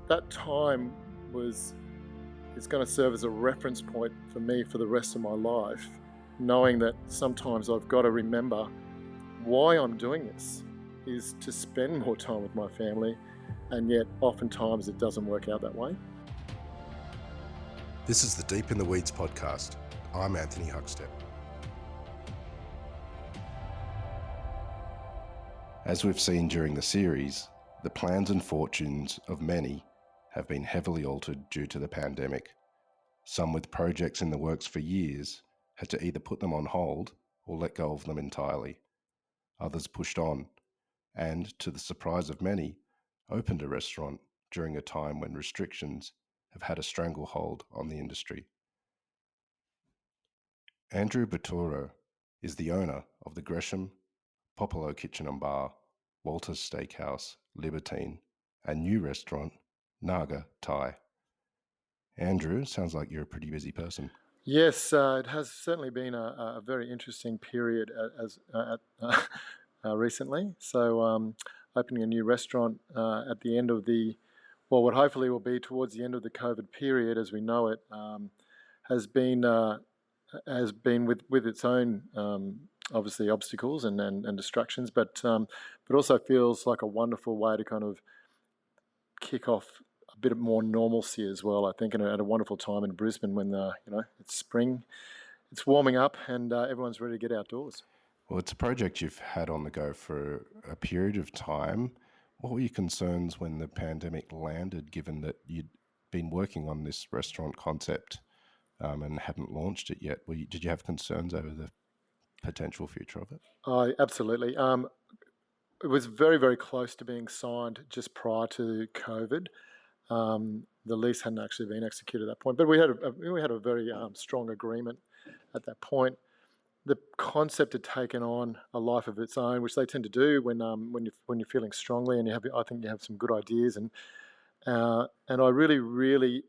that time is going to serve as a reference point for me for the rest of my life, knowing that sometimes I've got to remember why I'm doing this is to spend more time with my family, and yet oftentimes it doesn't work out that way. This is the Deep in the Weeds podcast. I'm Anthony Huckstep. As we've seen during the series, the plans and fortunes of many have been heavily altered due to the pandemic. Some with projects in the works for years had to either put them on hold or let go of them entirely. Others pushed on and, to the surprise of many, opened a restaurant during a time when restrictions have had a stranglehold on the industry. Andrew Baturo is the owner of the Gresham, Popolo Kitchen and Bar, Walter's Steakhouse, Libertine, and new restaurant, Naga Thai. Andrew, sounds like you're a pretty busy person. Yes, it has certainly been a very interesting period recently. So opening a new restaurant at the end of what hopefully will be towards the end of the COVID period as we know it, has been with its own obviously obstacles and distractions, but also feels like a wonderful way to kind of kick off a bit more normalcy as well. I think at a wonderful time in Brisbane when it's spring, it's warming up, and everyone's ready to get outdoors. Well, it's a project you've had on the go for a period of time. What were your concerns when the pandemic landed, given that you'd been working on this restaurant concept and hadn't launched it yet? Did you have concerns over the potential future of it? Absolutely. It was very, very close to being signed just prior to COVID. The lease hadn't actually been executed at that point, but we had a very strong agreement at that point. The concept had taken on a life of its own, which they tend to do when you're feeling strongly, and I think you have some good ideas, and I really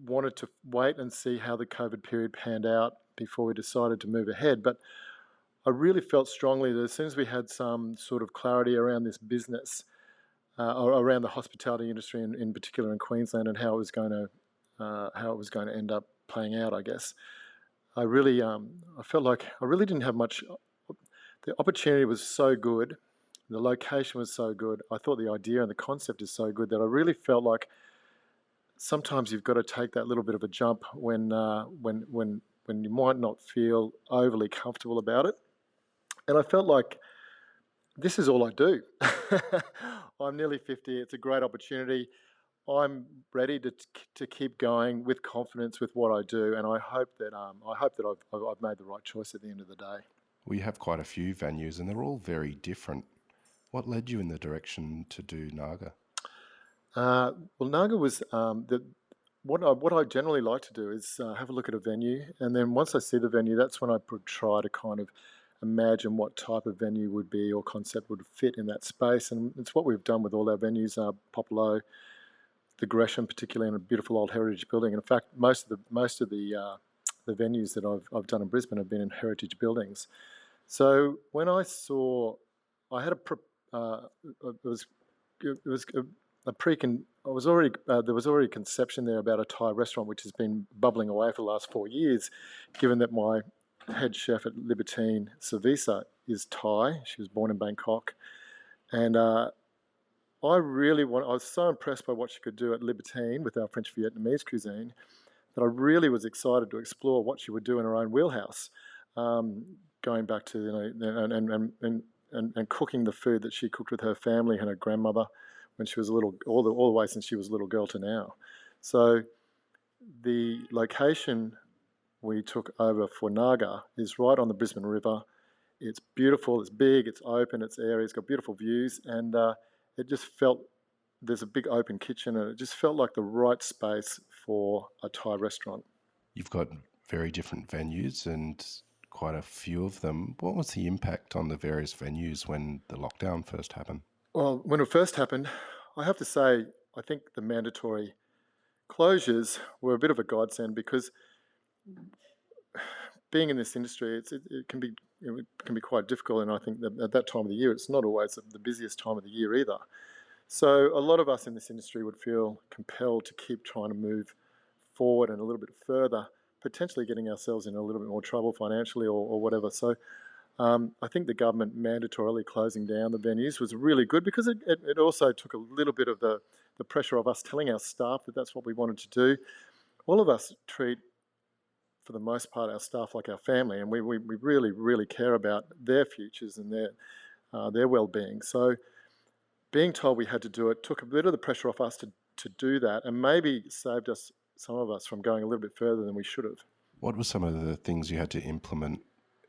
wanted to wait and see how the COVID period panned out before we decided to move ahead. But I really felt strongly that as soon as we had some sort of clarity around this business, or around the hospitality industry, in particular in Queensland, and how it was going to end up playing out, I guess, I felt like I really didn't have much. The opportunity was so good, the location was so good. I thought the idea and the concept is so good that I really felt like sometimes you've got to take that little bit of a jump when you might not feel overly comfortable about it. And I felt like this is all I do. I'm nearly 50. It's a great opportunity. I'm ready to keep going with confidence with what I do, and I hope that I've made the right choice at the end of the day. We have quite a few venues, and they're all very different. What led you in the direction to do Naga? Well, Naga was what I generally like to do is have a look at a venue, and then once I see the venue, that's when I try to kind of imagine what type of venue would be or concept would fit in that space, and it's what we've done with all our venues, Popolo, the Gresham, particularly in a beautiful old heritage building. And in fact, most of the venues that I've done in Brisbane have been in heritage buildings. So when I saw, I had there was already conception there about a Thai restaurant which has been bubbling away for the last 4 years, given that my head chef at Libertine, Savisa, is Thai. She was born in Bangkok, and I was so impressed by what she could do at Libertine with our French Vietnamese cuisine that I really was excited to explore what she would do in her own wheelhouse, going back to and cooking the food that she cooked with her family and her grandmother when she was all the way since she was a little girl to now. So the location we took over for Naga is right on the Brisbane River. It's beautiful, it's big, it's open, it's airy, it's got beautiful views, and it just felt, there's a big open kitchen, and it just felt like the right space for a Thai restaurant. You've got very different venues and quite a few of them. What was the impact on the various venues when the lockdown first happened? Well, when it first happened, I have to say, I think the mandatory closures were a bit of a godsend, because being in this industry, it can be quite difficult, and I think that at that time of the year, it's not always the busiest time of the year either. So a lot of us in this industry would feel compelled to keep trying to move forward and a little bit further, potentially getting ourselves in a little bit more trouble financially or whatever. So I think the government mandatorily closing down the venues was really good, because it also took a little bit of the pressure of us telling our staff that that's what we wanted to do. All of us treat, for the most part, our staff like our family, and we really, really care about their futures and their well-being. So being told we had to do it took a bit of the pressure off us to do that, and maybe saved us, some of us, from going a little bit further than we should have. What were some of the things you had to implement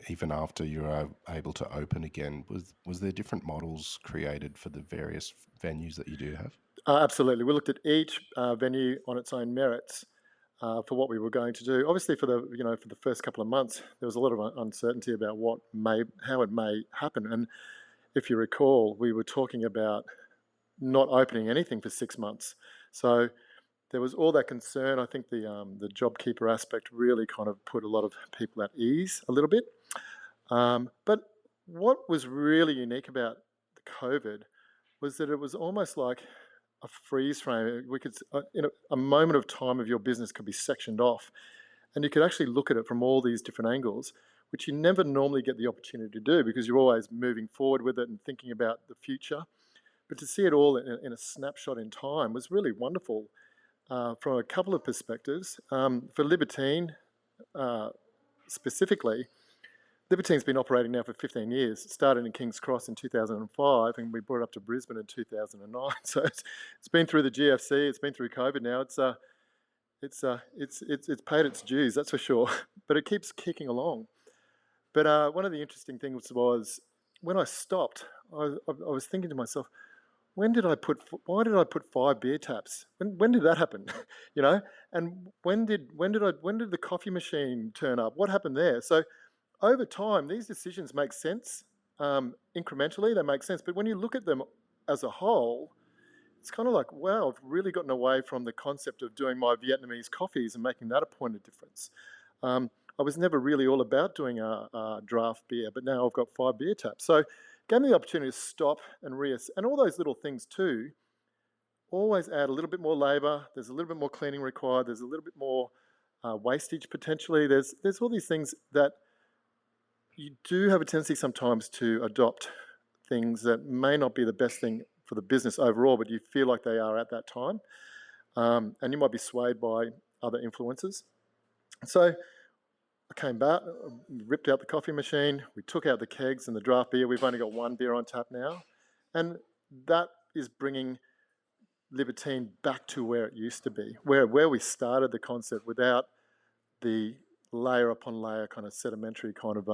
even after you were able to open again? Was there different models created for the various venues that you do have? Absolutely. We looked at each venue on its own merits for what we were going to do. Obviously, for the first couple of months, there was a lot of uncertainty about how it may happen. And if you recall, we were talking about not opening anything for 6 months. So there was all that concern. I think the JobKeeper aspect really kind of put a lot of people at ease a little bit. But what was really unique about the COVID was that it was almost like a freeze frame. We could, in a moment of time of your business could be sectioned off, and you could actually look at it from all these different angles, which you never normally get the opportunity to do, because you're always moving forward with it and thinking about the future. But to see it all in a snapshot in time was really wonderful from a couple of perspectives. For Libertine specifically, Libertine's been operating now for 15 years. It started in King's Cross in 2005, and we brought it up to Brisbane in 2009. So it's been through the GFC, it's been through COVID now. It's paid its dues, that's for sure. But it keeps kicking along. But one of the interesting things was, when I stopped, I was thinking to myself, why did I put 5 beer taps? When did that happen? And when did the coffee machine turn up? What happened there? So over time, these decisions make sense. Incrementally, they make sense. But when you look at them as a whole, it's kind of like, wow, I've really gotten away from the concept of doing my Vietnamese coffees and making that a point of difference. I was never really all about doing a draft beer, but now I've got 5 beer taps. So it gave me the opportunity to stop and reassess. And all those little things too always add a little bit more labour. There's a little bit more cleaning required. There's a little bit more wastage potentially. There's all these things that you do have a tendency sometimes to adopt things that may not be the best thing for the business overall, but you feel like they are at that time. And you might be swayed by other influences. So I came back, ripped out the coffee machine, we took out the kegs and the draft beer. We've only got 1 beer on tap now. And that is bringing Libertine back to where it used to be, where we started the concept, without the layer upon layer kind of sedimentary kind of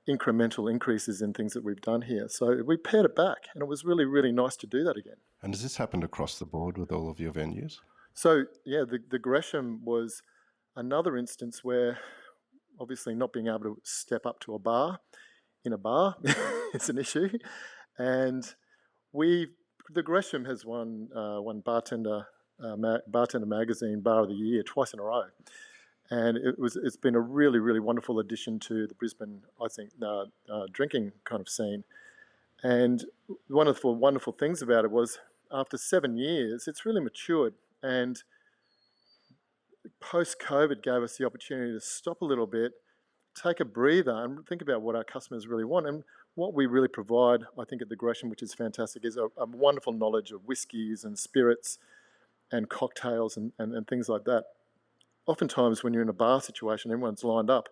incremental increases in things that we've done here. So we pared it back, and it was really, really nice to do that again. And has this happened across the board with all of your venues? So yeah, the Gresham was another instance where, obviously, not being able to step up to a bar in a bar is an issue. And the Gresham has won Bartender Magazine Bar of the Year twice in a row. And it's been a really, really wonderful addition to the Brisbane, I think, drinking kind of scene. And one of the wonderful things about it was, after 7 years, it's really matured. And post-COVID gave us the opportunity to stop a little bit, take a breather, and think about what our customers really want. And what we really provide, I think, at the Gresham, which is fantastic, is a wonderful knowledge of whiskies and spirits and cocktails and things like that. Oftentimes, when you're in a bar situation, everyone's lined up.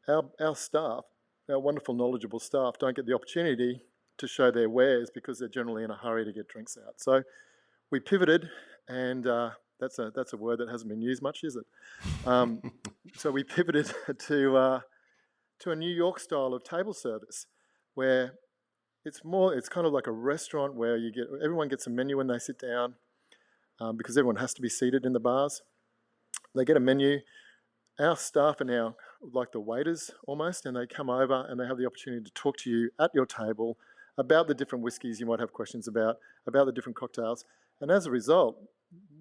Our staff, our wonderful, knowledgeable staff, don't get the opportunity to show their wares because they're generally in a hurry to get drinks out. So we pivoted, and that's a word that hasn't been used much, is it? So we pivoted to a New York style of table service, where it's kind of like a restaurant where everyone gets a menu when they sit down, because everyone has to be seated in the bars. They get a menu. Our staff are now like the waiters almost, and they come over and they have the opportunity to talk to you at your table about the different whiskies you might have questions about the different cocktails. And as a result,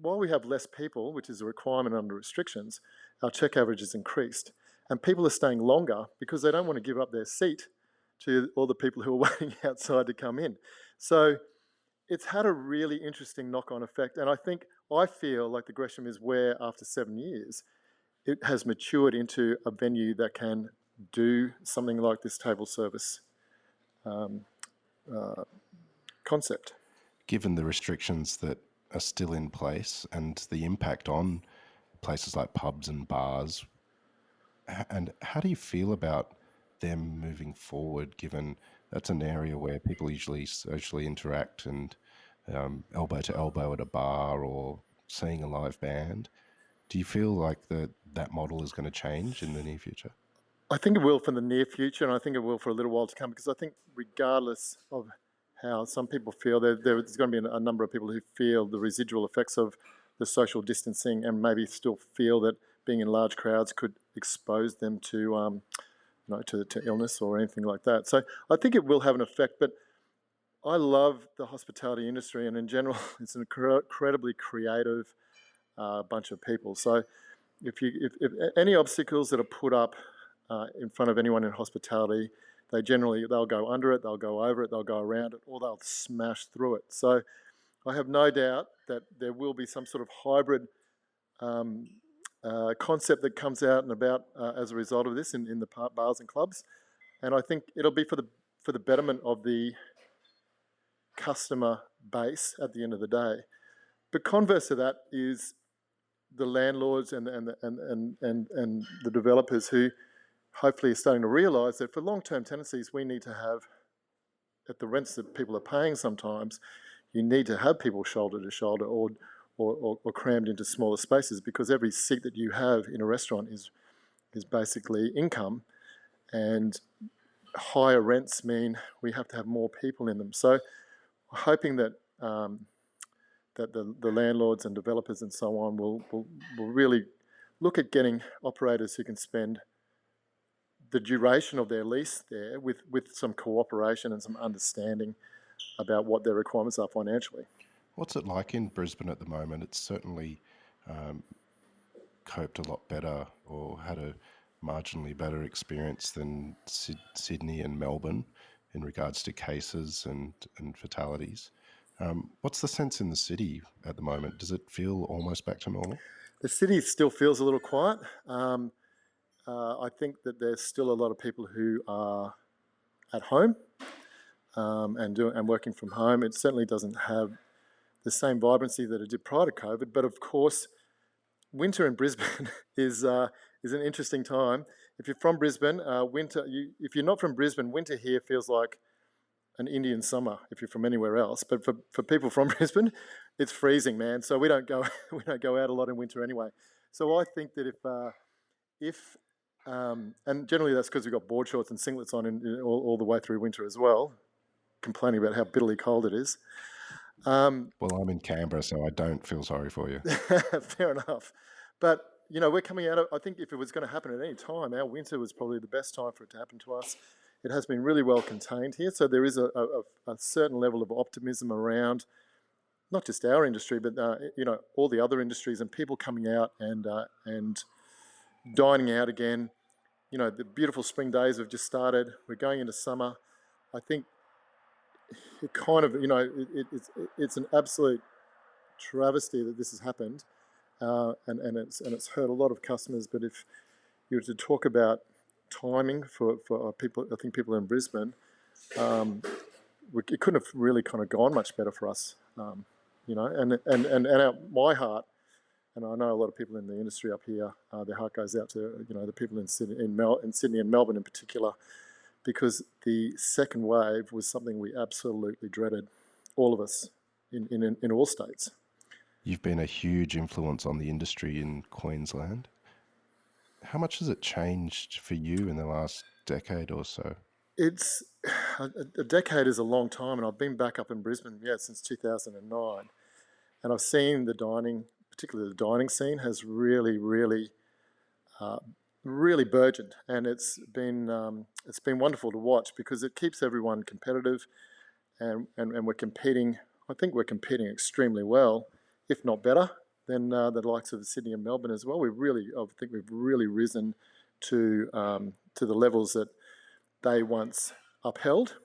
while we have less people, which is a requirement under restrictions, our check average has increased. And people are staying longer because they don't want to give up their seat to all the people who are waiting outside to come in. So it's had a really interesting knock-on effect. And I feel like the Gresham is where, after 7 years, it has matured into a venue that can do something like this table service concept. Given the restrictions that are still in place and the impact on places like pubs and bars, and how do you feel about them moving forward, given that's an area where people usually socially interact and elbow to elbow at a bar or seeing a live band? Do you feel like that model is going to change in the near future? I think it will for the near future, and I think it will for a little while to come, because I think regardless of how some people feel, there's going to be a number of people who feel the residual effects of the social distancing and maybe still feel that being in large crowds could expose them to, to illness or anything like that. So I think it will have an effect, but I love the hospitality industry, and in general, it's an incredibly creative bunch of people. So if any obstacles that are put up in front of anyone in hospitality, they'll go under it, they'll go over it, they'll go around it, or they'll smash through it. So I have no doubt that there will be some sort of hybrid concept that comes out and about as a result of this in the bars and clubs, and I think it'll be for the betterment of the customer base at the end of the day. But converse to that is the landlords and the developers who hopefully are starting to realise that for long-term tenancies, we need to have, at the rents that people are paying sometimes, you need to have people shoulder to shoulder or crammed into smaller spaces, because every seat that you have in a restaurant is basically income, and higher rents mean we have to have more people in them. So hoping that that the landlords and developers and so on will really look at getting operators who can spend the duration of their lease there with some cooperation and some understanding about what their requirements are financially. What's it like in Brisbane at the moment? It's certainly coped a lot better, or had a marginally better experience than Sydney and Melbourne in regards to cases and fatalities. What's the sense in the city at the moment? Does it feel almost back to normal? The city still feels a little quiet. I think that there's still a lot of people who are at home and working from home. It certainly doesn't have the same vibrancy that it did prior to COVID. But of course, winter in Brisbane is an interesting time. If you're from Brisbane, if you're not from Brisbane, winter here feels like an Indian summer if you're from anywhere else. But for people from Brisbane, it's freezing, man. So we don't go out a lot in winter anyway. So I think that if and generally that's because we've got board shorts and singlets on all the way through winter as well, complaining about how bitterly cold it is. Well, I'm in Canberra, so I don't feel sorry for you. Fair enough. But, we're coming out of, I think if it was going to happen at any time, our winter was probably the best time for it to happen to us. It has been really well contained here. So there is a certain level of optimism around not just our industry, but, all the other industries, and people coming out and dining out again. The beautiful spring days have just started. We're going into summer. I think it kind of, it's an absolute travesty that this has happened, and it's hurt a lot of customers. But if you were to talk about timing for people, I think people in Brisbane, it couldn't have really kind of gone much better for us, and my heart. And I know a lot of people in the industry up here, their heart goes out to the people in Sydney and Melbourne in particular, because the second wave was something we absolutely dreaded, all of us in all states. You've been a huge influence on the industry in Queensland. How much has it changed for you in the last decade or so? It's a decade is a long time, and I've been back up in Brisbane since 2009, and I've seen the dining, particularly the dining scene, has really burgeoned, and it's been wonderful to watch, because it keeps everyone competitive, and we're competing. I think we're competing extremely well, if not better, than the likes of Sydney and Melbourne as well. I think we've really risen to the levels that they once upheld.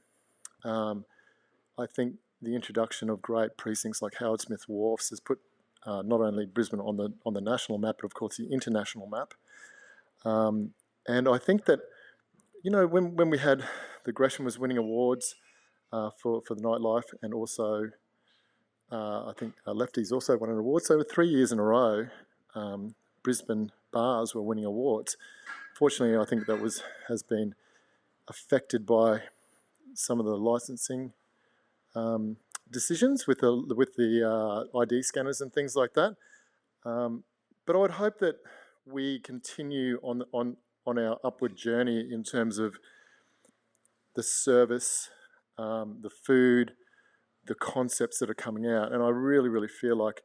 I I think the introduction of great precincts like Howard Smith Wharfs has put not only Brisbane on the national map, but of course the international map. And I think that, you know, when we had the Gresham was winning awards for the nightlife, and also I think Lefties also won an award. So 3 years in a row, Brisbane bars were winning awards. Fortunately, I think that has been affected by some of the licensing decisions with the ID scanners and things like that. But I would hope that we continue on our upward journey in terms of the service, the food, the concepts that are coming out. And I really, really feel like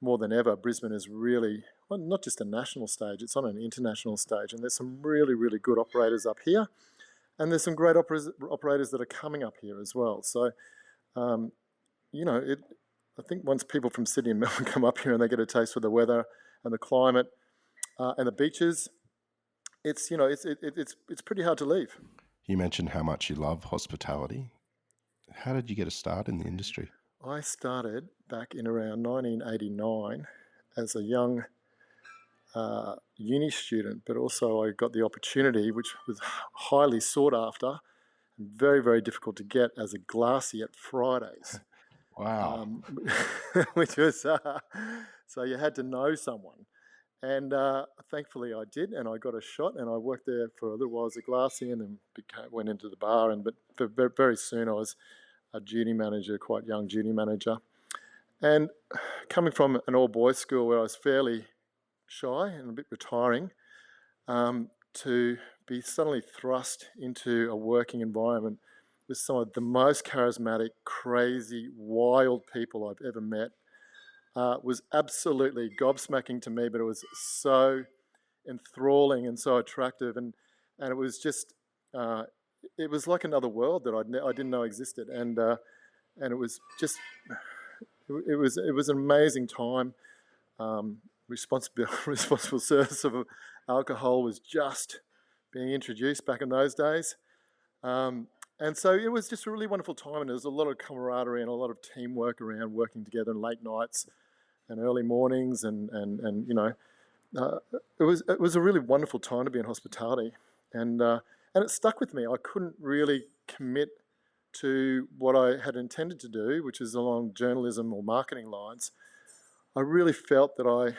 more than ever, Brisbane is really, well, not just a national stage, it's on an international stage. And there's some really, really good operators up here. And there's some great operators that are coming up here as well. So, you know, I think once people from Sydney and Melbourne come up here and they get a taste for the weather and the climate and the beaches, it's, you know, it's pretty hard to leave. You mentioned how much you love hospitality. How did you get a start in the industry? I started back in around 1989 as a young uni student, but also I got the opportunity, which was highly sought after and very, very difficult to get, as a glassy at Fridays. Wow. Which was, so you had to know someone. And thankfully I did, and I got a shot, and I worked there for a little while as a glassy, and then went into the bar. But very soon I was a duty manager, quite young duty manager. And coming from an all-boys school where I was fairly shy and a bit retiring, to be suddenly thrust into a working environment with some of the most charismatic, crazy, wild people I've ever met was absolutely gobsmacking to me, but it was so enthralling and so attractive, and it was just it was like another world that I didn't know existed, and it was just it was an amazing time. Responsible service of alcohol was just being introduced back in those days. And so it was just a really wonderful time, and there was a lot of camaraderie and a lot of teamwork around working together, and late nights and early mornings, and you know, it was a really wonderful time to be in hospitality, and it stuck with me. I couldn't really commit to what I had intended to do, which is along journalism or marketing lines. I really felt that I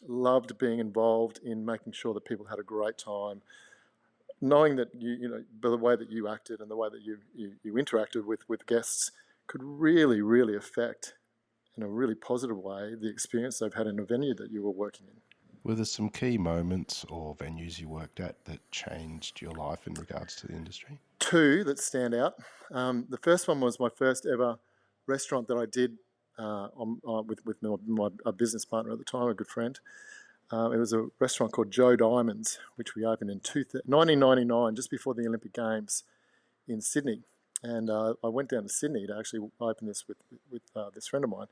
loved being involved in making sure that people had a great time, knowing that you know, by the way that you acted and the way that you interacted with guests could really, really affect, in a really positive way, the experience they've had in a venue that you were working in. Were there some key moments or venues you worked at that changed your life in regards to the industry? Two that stand out. The first one was my first ever restaurant that I did with my business partner at the time, a good friend. It was a restaurant called Joe Diamond's, which we opened in 1999, just before the Olympic Games in Sydney. And I went down to Sydney to actually open this with this friend of mine.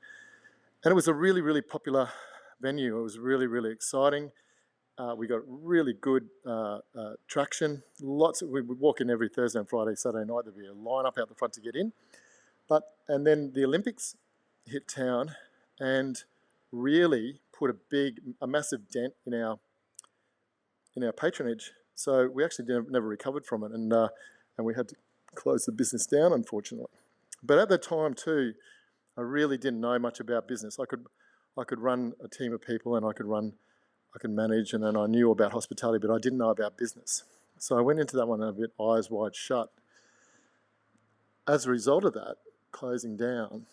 And it was a really, really popular venue. It was really, really exciting. We got really good traction. We would walk in every Thursday and Friday, Saturday night. There'd be a line up out the front to get in. And then the Olympics hit town and really put a massive dent in our patronage. So we actually never recovered from it, and we had to close the business down, unfortunately. But at the time too, I really didn't know much about business. I could run a team of people, and I could manage, and then I knew about hospitality, but I didn't know about business. So I went into that one a bit eyes wide shut. As a result of that closing down,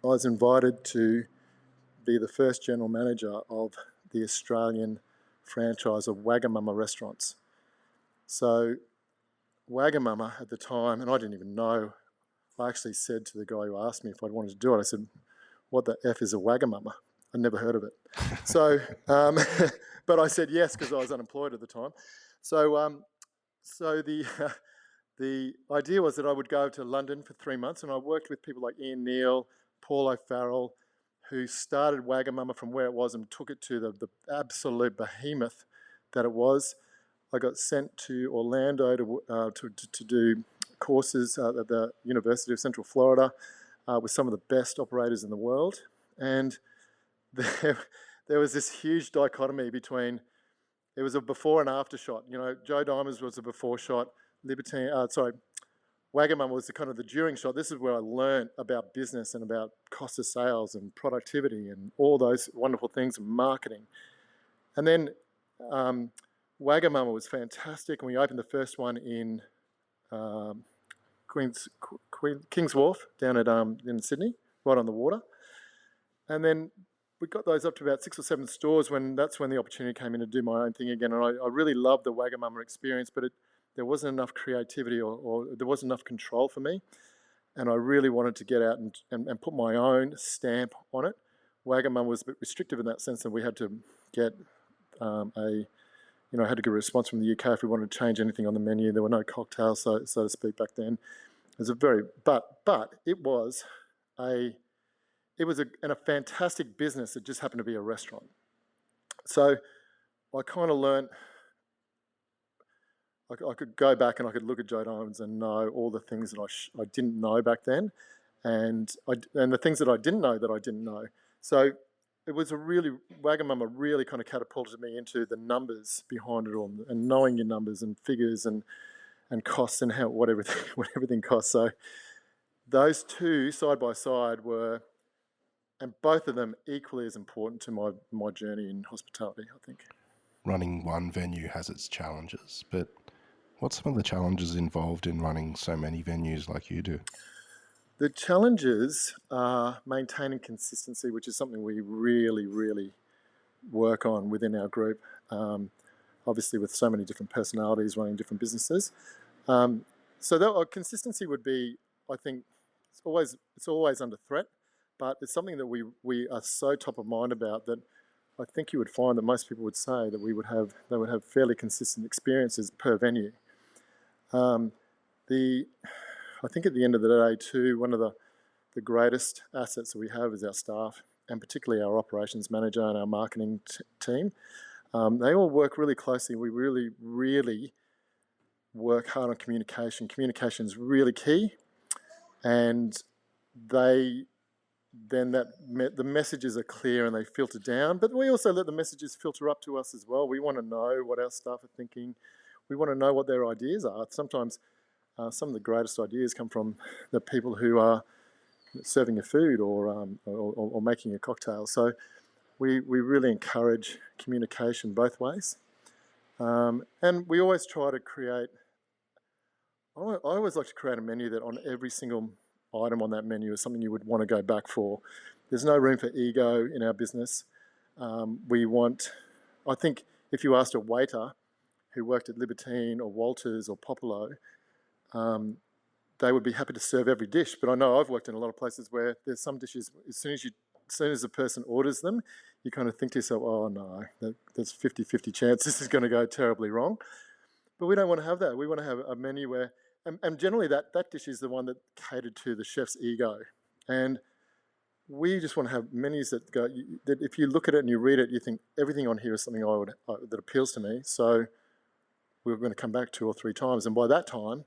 I was invited to be the first general manager of the Australian franchise of Wagamama restaurants. So Wagamama at the time, and I didn't even know, I actually said to the guy who asked me if I'd wanted to do it, I said, "What the F is a Wagamama?" I'd never heard of it. So, but I said yes because I was unemployed at the time. So, so the idea was that I would go to London for 3 months, and I worked with people like Ian Neal, Paul O'Farrell, who started Wagamama from where it was and took it to the absolute behemoth that it was. I got sent to Orlando to do courses at the University of Central Florida with some of the best operators in the world. And there was this huge dichotomy between, it was a before and after shot. You know, Joe Diamonds was a before shot, Wagamama was the during shot. This is where I learned about business and about cost of sales and productivity and all those wonderful things and marketing. And then Wagamama was fantastic, and we opened the first one in King's Wharf down at in Sydney, right on the water. And then we got those up to about 6 or 7 stores that's when the opportunity came in to do my own thing again. And I really loved the Wagamama experience, but there wasn't enough creativity or there wasn't enough control for me. And I really wanted to get out and put my own stamp on it. Wagamama was a bit restrictive in that sense that we had to get had to get a response from the UK if we wanted to change anything on the menu. There were no cocktails, so to speak, back then. It was but it was a fantastic business. It just happened to be a restaurant. So I kind of learned. I could go back and I could look at Joe Diamonds and know all the things that I didn't know back then, and the things that I didn't know. So it was Wagamama really kind of catapulted me into the numbers behind it all, and knowing your numbers and figures and costs and what everything costs. So those two side by side were, and both of them equally as important to my journey in hospitality, I think. Running one venue has its challenges, but what's some of the challenges involved in running so many venues like you do? The challenges are maintaining consistency, which is something we really, really work on within our group. Obviously, with so many different personalities running different businesses, so consistency would be, I think, it's always under threat, but it's something that we are so top of mind about that I think you would find that most people would say that they would have fairly consistent experiences per venue. I think at the end of the day too, one of the greatest assets that we have is our staff, and particularly our operations manager and our marketing team. They all work really closely. We really, really work hard on communication. Communication is really key, and the messages are clear and they filter down, but we also let the messages filter up to us as well. We want to know what our staff are thinking. We want to know what their ideas are. Sometimes some of the greatest ideas come from the people who are serving your food or making a cocktail. So we really encourage communication both ways. And we always try to create, I always like to create a menu that on every single item on that menu is something you would want to go back for. There's no room for ego in our business. I think if you asked a waiter who worked at Libertine or Walters or Popolo, they would be happy to serve every dish. But I know I've worked in a lot of places where there's some dishes, as soon as the person orders them, you kind of think to yourself, oh no, there's 50-50 chance this is going to go terribly wrong. But we don't want to have that. We want to have a menu where, and generally that dish is the one that catered to the chef's ego. And we just want to have menus that go, that if you look at it and you read it, you think everything on here is something that appeals to me. So we're going to come back 2 or 3 times. And by that time,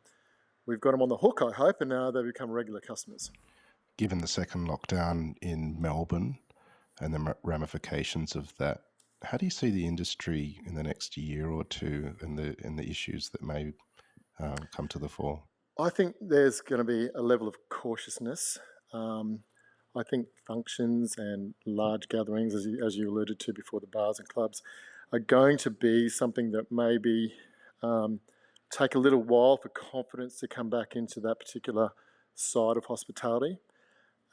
we've got them on the hook, I hope, and now they become regular customers. Given the second lockdown in Melbourne and the ramifications of that, how do you see the industry in the next year or two and the issues that may come to the fore? I think there's going to be a level of cautiousness. I think functions and large gatherings, as you alluded to before, the bars and clubs, are going to be something that maybe take a little while for confidence to come back into that particular side of hospitality.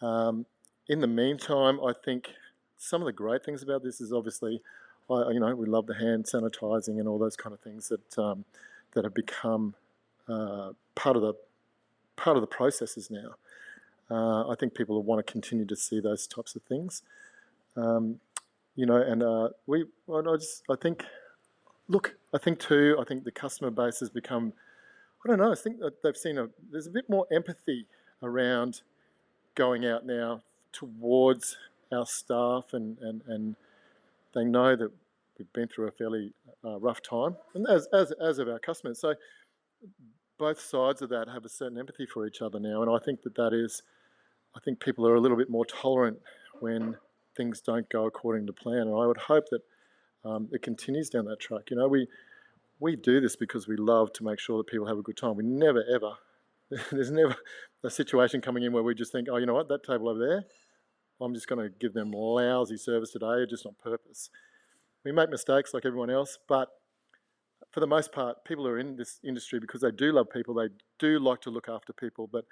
In the meantime, I think some of the great things about this is obviously, we love the hand sanitizing and all those kind of things that have become part of the processes now. I think people will want to continue to see those types of things, I think the customer base has become, I think that they've seen there's a bit more empathy around going out now towards our staff, and they know that we've been through a fairly rough time, and as of our customers. So both sides of that have a certain empathy for each other now, and I think I think people are a little bit more tolerant when things don't go according to plan, and I would hope that it continues down that track. We do this because we love to make sure that people have a good time. We never ever, there's never a situation coming in where we just think, oh, you know what, that table over there, I'm just going to give them lousy service today, just on purpose. We make mistakes like everyone else, but for the most part, people are in this industry because they do love people. They do like to look after people, but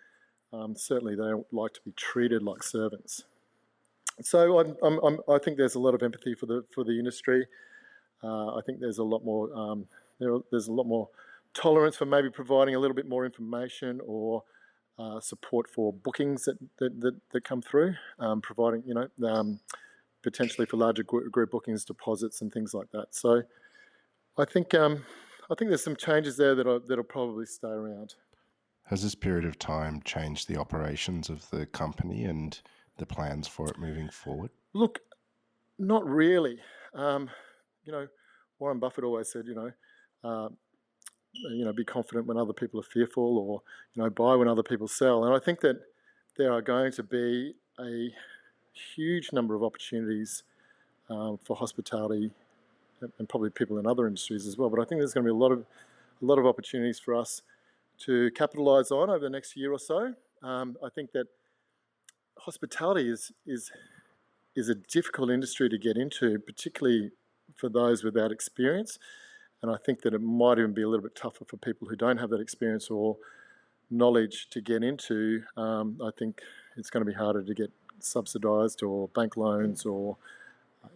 certainly they don't like to be treated like servants. So I think there's a lot of empathy for the industry. I think there's a lot more there's a lot more tolerance for maybe providing a little bit more information or support for bookings that come through, providing potentially for larger group bookings, deposits, and things like that. So I think there's some changes there that'll probably stay around. Has this period of time changed the operations of the company and the plans for it moving forward? Look, not really. Warren Buffett always said, be confident when other people are fearful, or buy when other people sell. And I think that there are going to be a huge number of opportunities for hospitality, and probably people in other industries as well. But I think there's going to be a lot of opportunities for us to capitalise on over the next year or so. I think that hospitality is a difficult industry to get into, particularly for those without experience. And I think that it might even be a little bit tougher for people who don't have that experience or knowledge to get into. I think it's going to be harder to get subsidised or bank loans or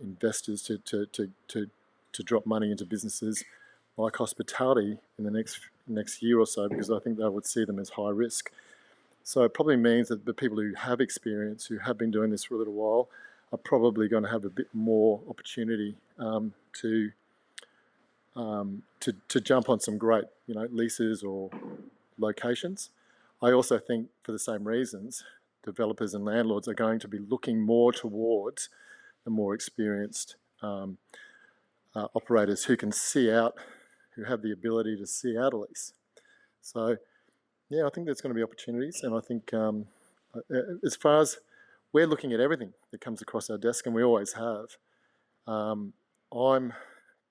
investors to drop money into businesses like hospitality in the next year or so, because I think they would see them as high risk. So it probably means that the people who have experience, who have been doing this for a little while, are probably going to have a bit more opportunity to jump on some great, leases or locations. I also think, for the same reasons, developers and landlords are going to be looking more towards the more experienced operators who can see out, who have the ability to see out a lease. So, yeah, I think there's going to be opportunities, and I think as far as we're looking at everything that comes across our desk, and we always have, I'm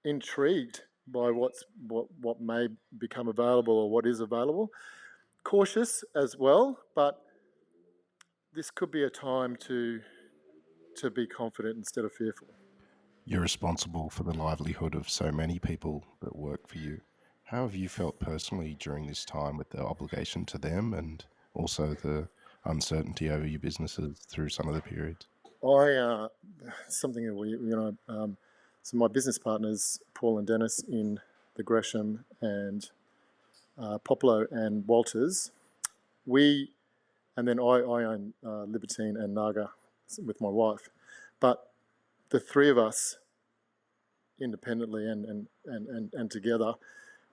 intrigued by what may become available or what is available. Cautious as well, but this could be a time to be confident instead of fearful. You're responsible for the livelihood of so many people that work for you. How have you felt personally during this time, with the obligation to them and also the uncertainty over your businesses through some of the periods? Something that so my business partners, Paul and Dennis, in the Gresham and Popolo and Walters, and then I own Libertine and Naga with my wife, but the three of us independently and together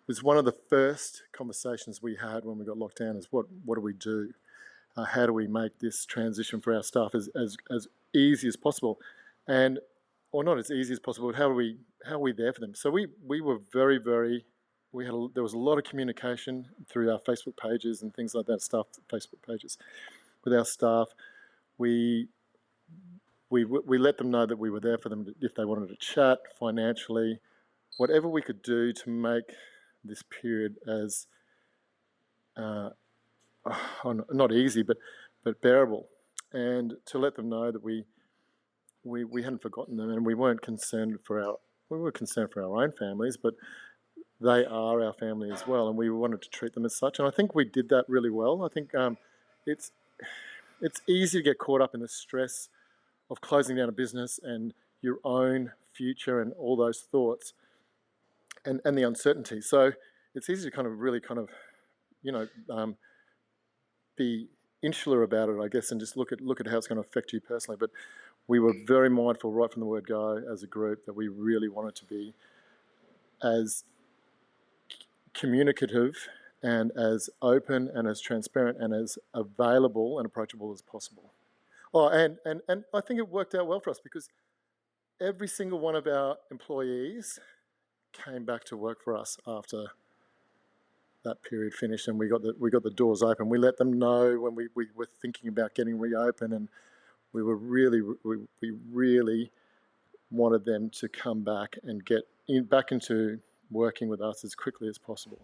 was one of the first conversations we had when we got locked down. Is what do we do? How do we make this transition for our staff as easy as possible, or not as easy as possible, but how are we there for them? So we were very, very, there was a lot of communication through our Facebook pages and things like that, Facebook pages with our staff. We let them know that we were there for them if they wanted to chat financially, whatever we could do to make this period as not easy, but bearable, and to let them know that we hadn't forgotten them, and we were concerned for our own families, but they are our family as well, and we wanted to treat them as such. And I think we did that really well. I think it's easy to get caught up in the stress of closing down a business and your own future and all those thoughts and the uncertainty. So it's easy to really be insular about it, I guess, and just look at how it's going to affect you personally. But we were very mindful right from the word go as a group that we really wanted to be as communicative and as open and as transparent and as available and approachable as possible. Oh, and I think it worked out well for us, because every single one of our employees came back to work for us after that period finished and we got the doors open. We let them know when we were thinking about getting reopened, and we really wanted them to come back and get back into working with us as quickly as possible.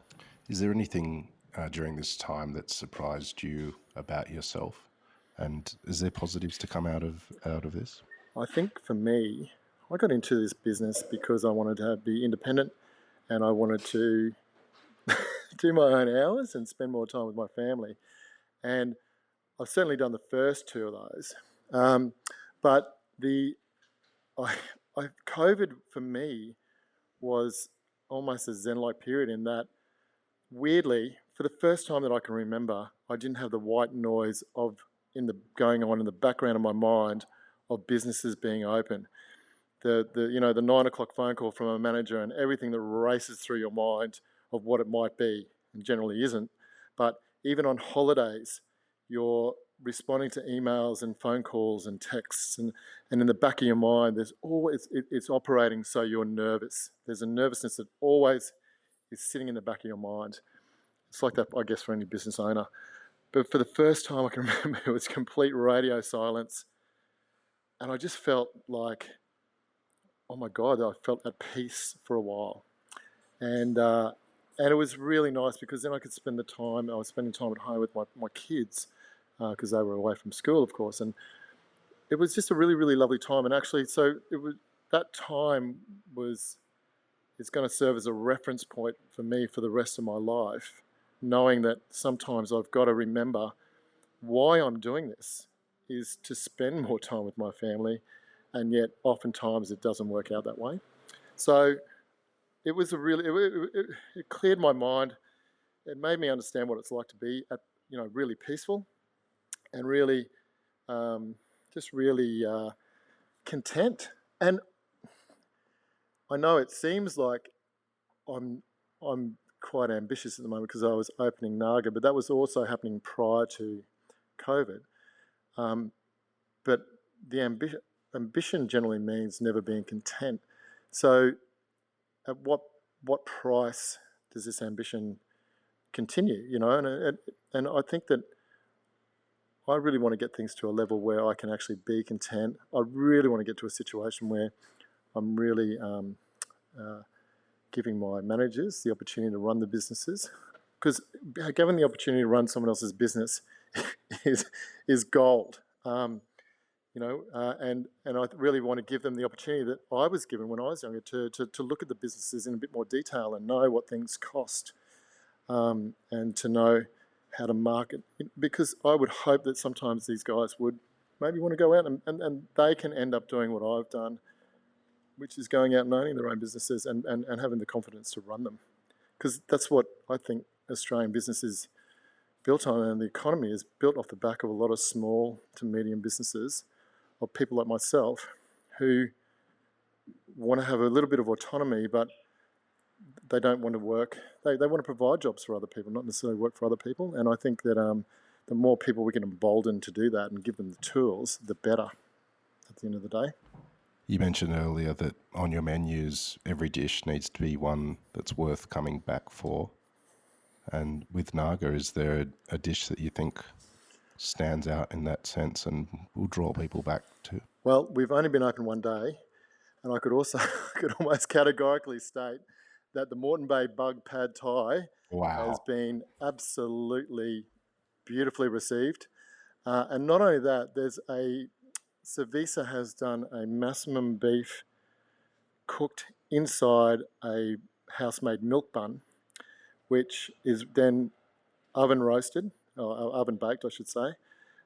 Is there anything during this time that surprised you about yourself? And is there positives to come out of this? I think for me, I got into this business because I wanted to be independent, and I wanted to do my own hours and spend more time with my family. And I've certainly done the first two of those. But COVID for me was almost a Zen-like period in that, weirdly, for the first time that I can remember, I didn't have the white noise going on in the background of my mind of businesses being open. The 9 o'clock phone call from a manager and everything that races through your mind of what it might be, and generally isn't. But even on holidays, you're responding to emails and phone calls and texts, and in the back of your mind, there's always it's operating, so you're nervous. There's a nervousness that always is sitting in the back of your mind. It's like that, I guess, for any business owner. But for the first time I can remember, it was complete radio silence, and I just felt like, oh my God, I felt at peace for a while. And it was really nice because then I could spend the time, I was spending time at home with my kids because they were away from school, of course. And it was just a really, really lovely time. And actually, so that time it's going to serve as a reference point for me for the rest of my life, knowing that sometimes I've got to remember why I'm doing this is to spend more time with my family, and yet oftentimes it doesn't work out that way. So it was it cleared my mind. It made me understand what it's like to be really peaceful and really just really content. And I know it seems like I'm quite ambitious at the moment because I was opening Naga, but that was also happening prior to COVID. But the ambition generally means never being content. So at what price does this ambition continue? And I think that I really want to get things to a level where I can actually be content. I really want to get to a situation where I'm really giving my managers the opportunity to run the businesses, because given the opportunity to run someone else's business is gold. And I really want to give them the opportunity that I was given when I was younger to look at the businesses in a bit more detail and know what things cost, and to know how to market. Because I would hope that sometimes these guys would maybe want to go out and they can end up doing what I've done, which is going out and owning their own businesses and having the confidence to run them. Because that's what I think Australian business is built on, and the economy is built off the back of a lot of small to medium businesses of people like myself who want to have a little bit of autonomy, but they don't want to work. They want to provide jobs for other people, not necessarily work for other people. And I think that the more people we can embolden to do that and give them the tools, the better at the end of the day. You mentioned earlier that on your menus, every dish needs to be one that's worth coming back for. And with Naga, is there a dish that you think stands out in that sense and will draw people back to? Well, we've only been open one day, and I could almost categorically state that the Moreton Bay Bug Pad Thai has been absolutely beautifully received. And not only that, Savisa has done a massimum beef cooked inside a house-made milk bun, which is then oven roasted, or oven baked, I should say,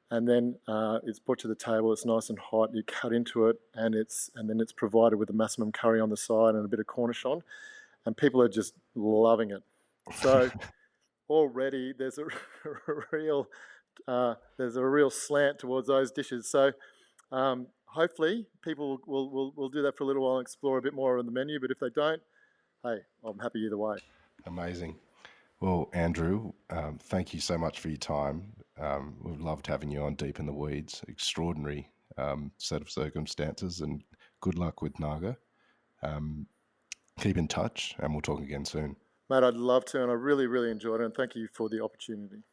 and then it's put to the table. It's nice and hot. You cut into it, and then it's provided with a massimum curry on the side and a bit of cornichon, and people are just loving it. So already there's a real slant towards those dishes. So hopefully people will do that for a little while and explore a bit more on the menu. But if they don't, hey, I'm happy either way. Amazing. Well, Andrew, thank you so much for your time. We've loved having you on Deep in the Weeds. Extraordinary set of circumstances, and good luck with Naga. Keep in touch, and we'll talk again soon. Mate, I'd love to, and I really, really enjoyed it, and thank you for the opportunity.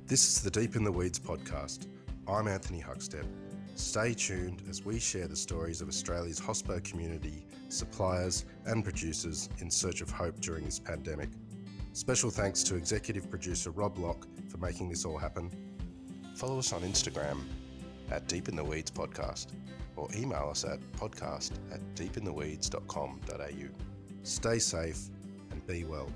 This is the Deep in the Weeds podcast. I'm Anthony Huckstep. Stay tuned as we share the stories of Australia's hospo community, suppliers and producers in search of hope during this pandemic. Special thanks to executive producer Rob Locke for making this all happen. Follow us on Instagram at Deep in the Weeds Podcast, or email us at podcast@deepintheweeds.com.au. Stay safe and be well.